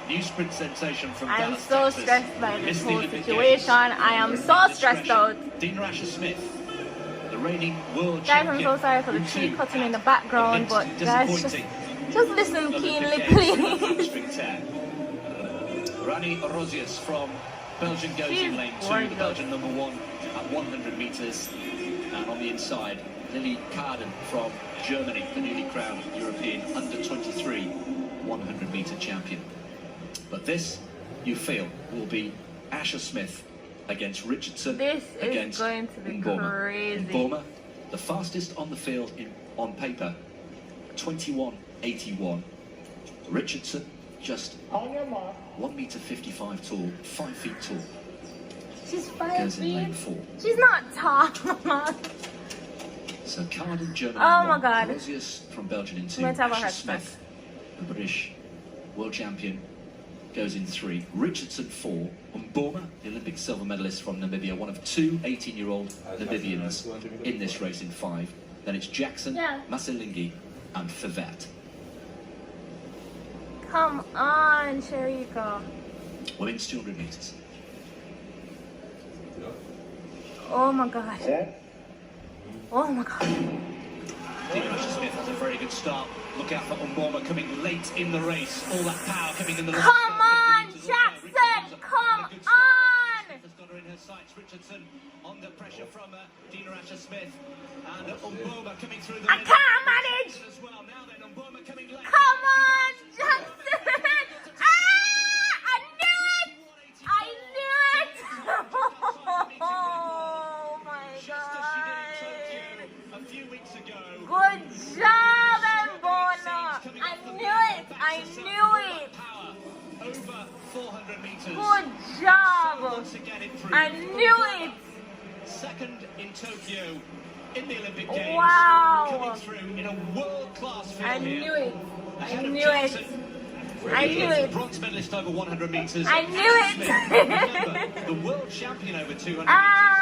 new sprint sensation from I'm Dallas, so Texas. stressed by this Missed the whole Olympic situation. Games. I am so stressed out. Dina Asher-Smith, the reigning world Guys, I'm champion. so sorry for the Route tree two cutting in the at background, a but bit guys, just listen Olympic keenly, Games please. sprint tear. Rani Rosius from Belgium goes She's in lane 2, gorgeous. the Belgian number 1 at 100 metres. And on the inside, Lily Carden from Germany, the newly crowned European under-23 100-metre champion. But this, you feel, will be Asher-Smith against Richardson. This is against going to be Mboma. crazy. Mboma, the fastest on the field on paper, 21.81. Richardson, just 1 metre 55 tall, 5 feet tall. She's 5 Goes in lane feet. 4. She's not tall. So Carden, Germany Oh in my 1, God. Rosius from Belgium in 2, Let's have a heart Asher-Smith, the British world champion, goes in 3, Richardson 4, Mboma, the Olympic silver medalist from Namibia, one of 2 18-year-old Namibians in this race in 5. Then it's Jackson, Maselingi and Favet. Come on, Sharika. Women's 200 metres. Oh my god. Oh my god. Dina Asher-Smith has a very good start. Look out for Mboma coming late in the race. All that power coming in the last Come on, 50 metres or so. Jackson! Richardson's Come a good start. on! Smith has got her in her sights. Richardson under pressure from Dina Asher-Smith. And Mboma coming through the I can't manage! as well. Now then, Mboma coming late. Come on, Jackson! I knew it! I knew it! Oh my Just as she did in Tokyo god! a few weeks ago. Good job, Mbona! I knew it! I knew it! Power over 400 metres. Good job! Once again it proved. I knew it! Second in Tokyo in the Olympic Games. Wow. Coming through in a world-class field I here. knew it! I Ahead of knew Jackson. it! I knew it! Bronze medalist over 100 metres. I knew it. Remember, the world champion over 200 metres. Ah,